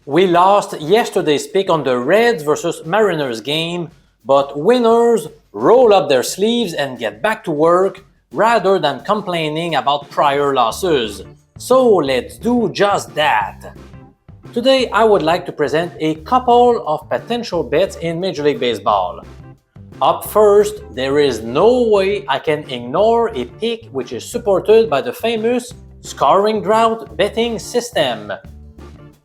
We lost yesterday's pick on the Reds versus Mariners game, but winners roll up their sleeves and get back to work rather than complaining about prior losses. So let's do just that. Today I would like to present a couple of potential bets in Major League Baseball. Up first, there is no way I can ignore a pick which is supported by the famous scoring drought betting system.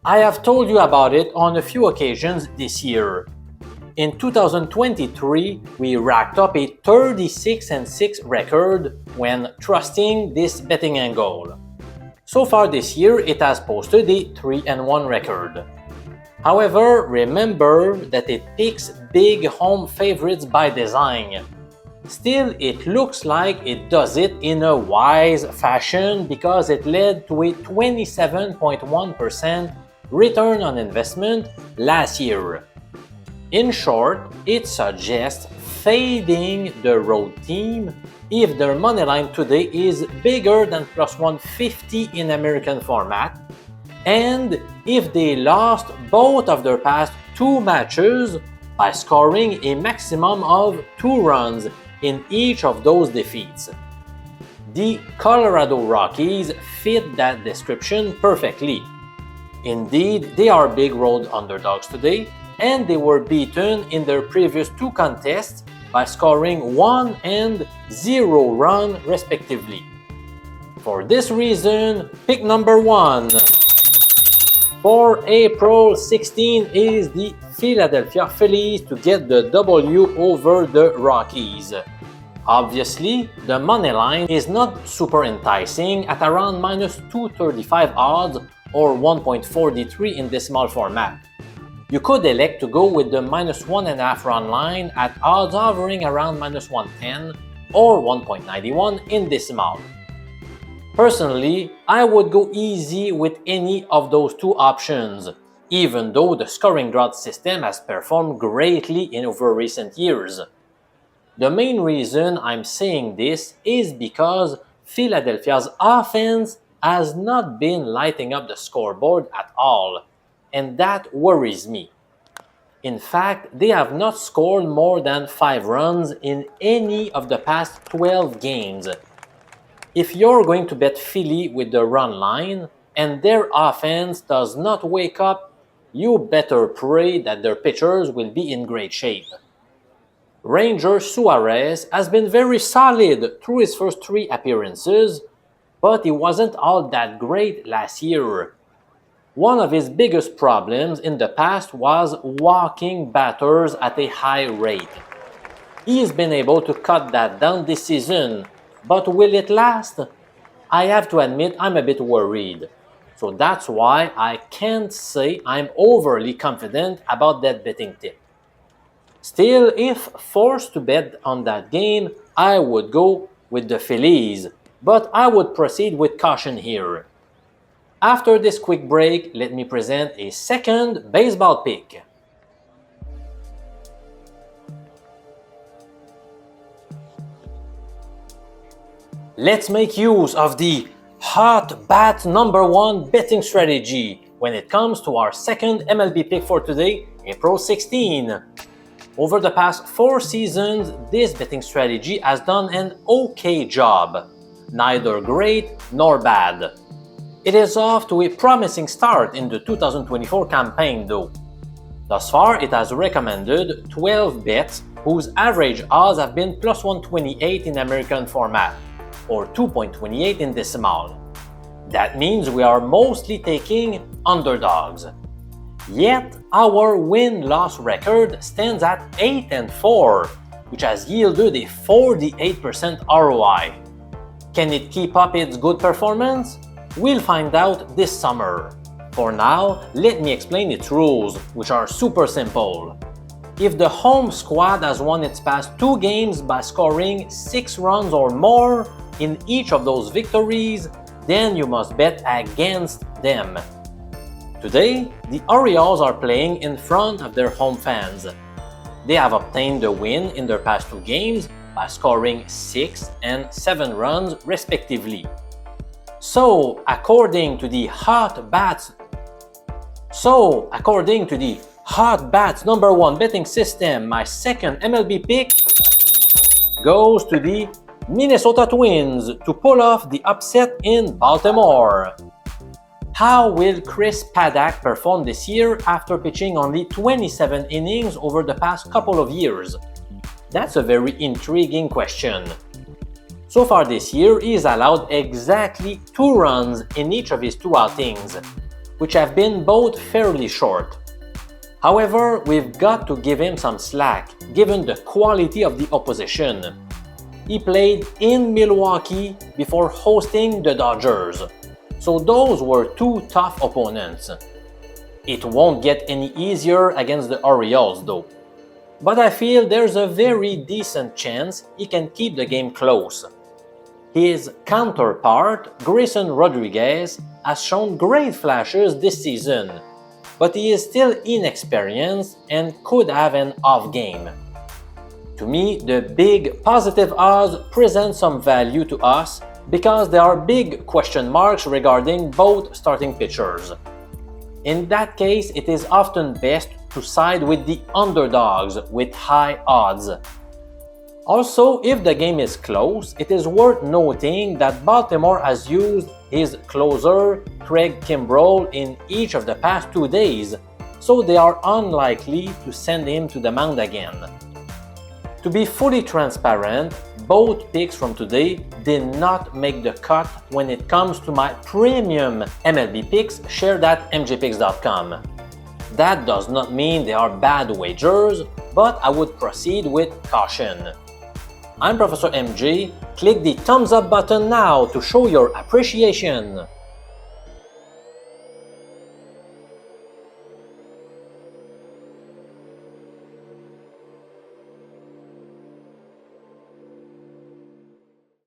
I have told you about it on a few occasions this year. In 2023, we racked up a 36-6 record when trusting this betting angle. So far this year, it has posted a 3-1 record. However, remember that it picks big home favorites by design. Still, it looks like it does it in a wise fashion because it led to a 27.1% return on investment last year. In short, it suggests fading the road team if their money line today is bigger than plus 150 in American format, and if they lost both of their past two matches by scoring a maximum of 2 runs in each of those defeats. The Colorado Rockies fit that description perfectly. Indeed, they are big road underdogs today, and they were beaten in their previous 2 contests by scoring 1 and 0 run respectively. For this reason, pick number 1 for April 16 is the Philadelphia Phillies to get the W over the Rockies. Obviously, the money line is not super enticing at around minus 235 odds or 1.43 in decimal format. You could elect to go with the minus 1.5 run line at odds hovering around minus 110 or 1.91 in decimal. Personally, I would go easy with any of those 2 options, even though the scoring drought system has performed greatly in over recent years. The main reason I'm saying this is because Philadelphia's offense has not been lighting up the scoreboard at all, and that worries me. In fact, they have not scored more than 5 runs in any of the past 12 games. If you're going to bet Philly with the run line and their offense does not wake up, you better pray that their pitchers will be in great shape. Ranger Suarez has been very solid through his first 3 appearances, but he wasn't all that great last year. One of his biggest problems in the past was walking batters at a high rate. He's been able to cut that down this season, but will it last? I have to admit I'm a bit worried. So that's why I can't say I'm overly confident about that betting tip. Still, if forced to bet on that game, I would go with the Phillies, but I would proceed with caution here. After this quick break, let me present a second baseball pick. Let's make use of the hot bat number 1 betting strategy when it comes to our second MLB pick for today, April 16. Over the past 4 seasons, this betting strategy has done an okay job. Neither great nor bad. It is off to a promising start in the 2024 campaign though. Thus far, it has recommended 12 bets whose average odds have been plus 128 in American format, or 2.28 in decimal. That means we are mostly taking underdogs. Yet, our win-loss record stands at 8-4, which has yielded a 48% ROI. Can it keep up its good performance? We'll find out this summer. For now, let me explain its rules, which are super simple. If the home squad has won its past 2 games by scoring 6 runs or more in each of those victories, then you must bet against them. Today, the Orioles are playing in front of their home fans. They have obtained the win in their past 2 games by scoring 6 and 7 runs respectively. So, according to the hot bats So, according to the Hot Bats #1 betting system, my second MLB pick goes to the Minnesota Twins to pull off the upset in Baltimore. How will Chris Paddack perform this year after pitching only 27 innings over the past couple of years? That's a very intriguing question. So far this year, he's allowed exactly 2 runs in each of his 2 outings, which have been both fairly short. However, we've got to give him some slack, given the quality of the opposition. He played in Milwaukee before hosting the Dodgers, so those were 2 tough opponents. It won't get any easier against the Orioles though. But I feel there's a very decent chance he can keep the game close. His counterpart, Grayson Rodriguez, has shown great flashes this season, but he is still inexperienced and could have an off game. To me, the big positive odds present some value to us because there are big question marks regarding both starting pitchers. In that case, it is often best to side with the underdogs with high odds. Also, if the game is close, it is worth noting that Baltimore has used his closer, Craig Kimbrell, in each of the past 2 days, so they are unlikely to send him to the mound again. To be fully transparent, both picks from today did not make the cut when it comes to my premium MLB picks shared at mjpicks.com. That does not mean they are bad wagers, but I would proceed with caution. I'm Professor MJ. Click the thumbs up button now to show your appreciation.